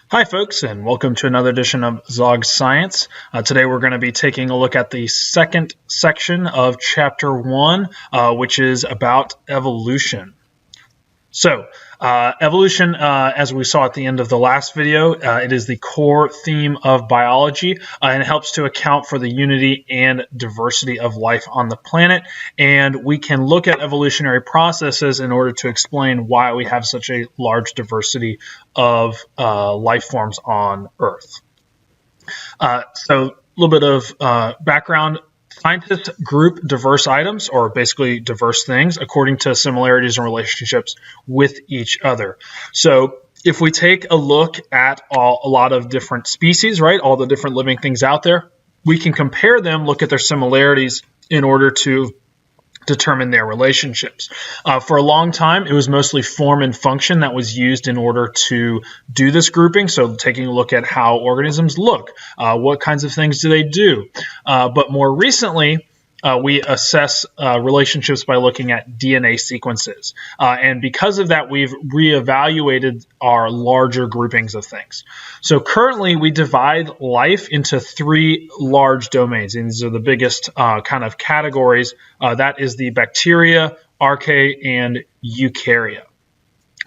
Hi folks, and welcome to another edition of Zog Science. Today we're going to be taking a look at the second section of Chapter 1, which is about evolution. So, evolution, as we saw at the end of the last video, it is the core theme of biology, and it helps to account for the unity and diversity of life on the planet. And we can look at evolutionary processes in order to explain why we have such a large diversity of life forms on Earth. So, a little bit of background. Scientists group diverse items, or basically diverse things, according to similarities and relationships with each other. So if we take a look at a lot of different species, right, all the different living things out there, we can compare them, look at their similarities in order to determine their relationships. For a long time, it was mostly form and function that was used in order to do this grouping. So taking a look at how organisms look, what kinds of things do they do. But more recently, we assess relationships by looking at DNA sequences. And because of that, we've reevaluated our larger groupings of things. So currently, we divide life into three large domains. And these are the biggest kind of categories. That is the bacteria, archaea, and eukarya.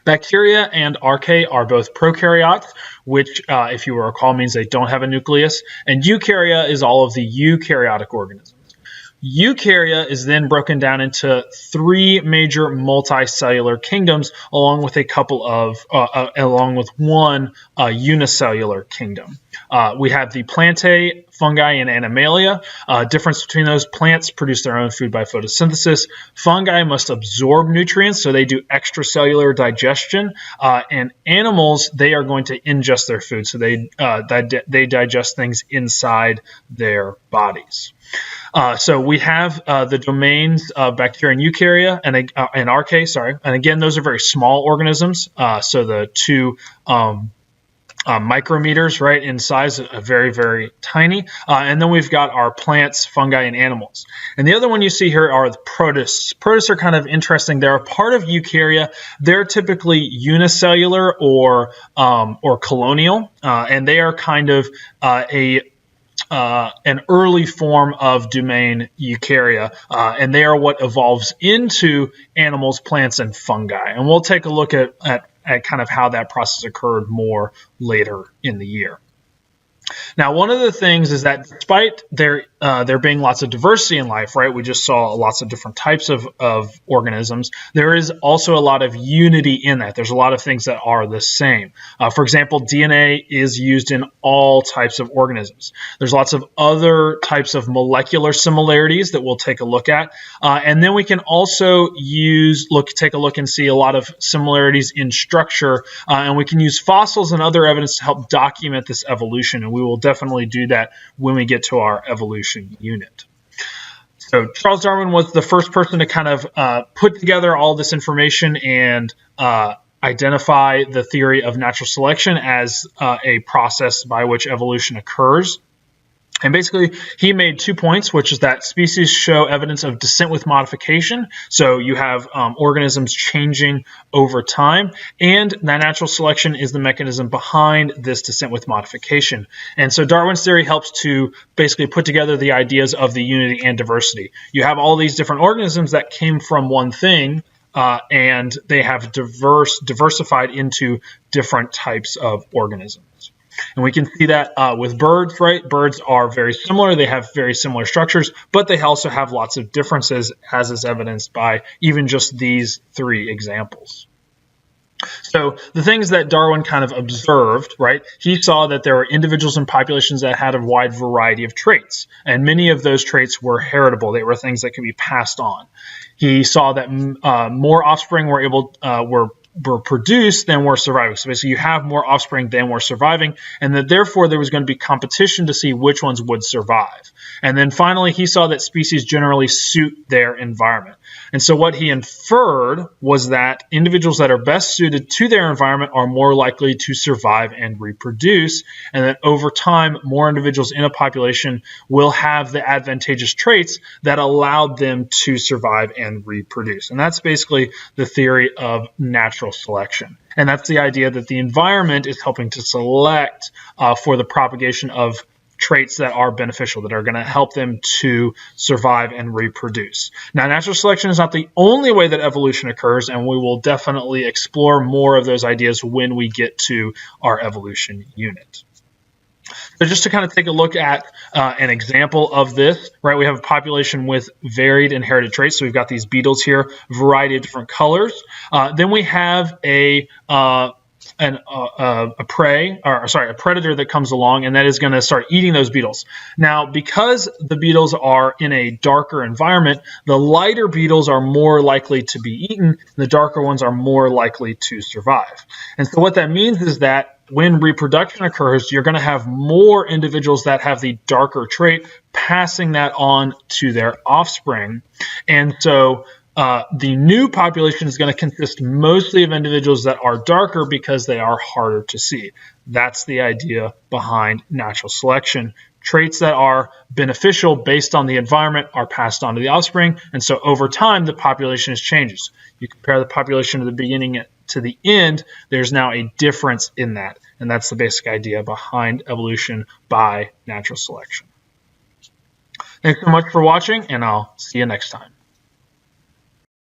Bacteria and archaea are both prokaryotes, which, if you recall, means they don't have a nucleus. And eukarya is all of the eukaryotic organisms. Eukarya is then broken down into three major multicellular kingdoms, along with one unicellular kingdom. We have the plantae, fungi, and animalia. Difference between those: plants produce their own food by photosynthesis. Fungi must absorb nutrients, so they do extracellular digestion. And animals, they are going to ingest their food, so they digest things inside their bodies. So we have the domains of bacteria and eukarya and archaea, and again, those are very small organisms. So the two micrometers, right, in size, very, very tiny. And then we've got our plants, fungi, and animals. And the other one you see here are the protists. Protists are kind of interesting. They're a part of eukarya. They're typically unicellular or colonial, and they are kind of an early form of domain eukarya, and they are what evolves into animals, plants, and fungi. And we'll take a look at kind of how that process occurred more later in the year. Now, one of the things is that despite there being lots of diversity in life, right, we just saw lots of different types of organisms, there is also a lot of unity in that. There's a lot of things that are the same. For example, DNA is used in all types of organisms. There's lots of other types molecular similarities that we'll take a look at. And then we can also take a look and see a lot of similarities in structure. And we can use fossils and other evidence to help document this evolution. And we will definitely do that when we get to our evolution unit. So Charles Darwin was the first person to kind of put together all this information and identify the theory of natural selection as a process by which evolution occurs. And basically, he made 2 points, which is that species show evidence of descent with modification. So you have organisms changing over time, and that natural selection is the mechanism behind this descent with modification. And so Darwin's theory helps to basically put together the ideas of the unity and diversity. You have all these different organisms that came from one thing, and they have diversified into different types of organisms. And we can see that with birds, right? Birds are very similar. They have very similar structures, but they also have lots of differences, as is evidenced by even just these three examples. So the things that Darwin kind of observed, right, he saw that there were individuals and populations that had a wide variety of traits, and many of those traits were heritable. They were things that could be passed on. He saw that more offspring were produced than were surviving. So basically you have more offspring than were surviving, and that therefore there was going to be competition to see which ones would survive. And then finally, he saw that species generally suit their environment. And so what he inferred was that individuals that are best suited to their environment are more likely to survive and reproduce, and that over time, more individuals in a population will have the advantageous traits that allowed them to survive and reproduce. And that's basically the theory of natural selection. And that's the idea that the environment is helping to select for the propagation of traits that are beneficial, that are going to help them to survive and reproduce. Now, natural selection is not the only way that evolution occurs, and we will definitely explore more of those ideas when we get to our evolution unit. So just to kind of take a look at an example of this, right? We have a population with varied inherited traits. So we've got these beetles here, a variety of different colors. Then we have a predator that comes along, and that is going to start eating those beetles. Now, because the beetles are in a darker environment, the lighter beetles are more likely to be eaten, and the darker ones are more likely to survive. And so what that means is that when reproduction occurs, you're going to have more individuals that have the darker trait passing that on to their offspring. And so the new population is going to consist mostly of individuals that are darker because they are harder to see. That's the idea behind natural selection. Traits that are beneficial based on the environment are passed on to the offspring, and so over time the population changes. You compare the population at the beginning to the end, there's now a difference in that, and that's the basic idea behind evolution by natural selection. Thanks so much for watching, and I'll see you next time.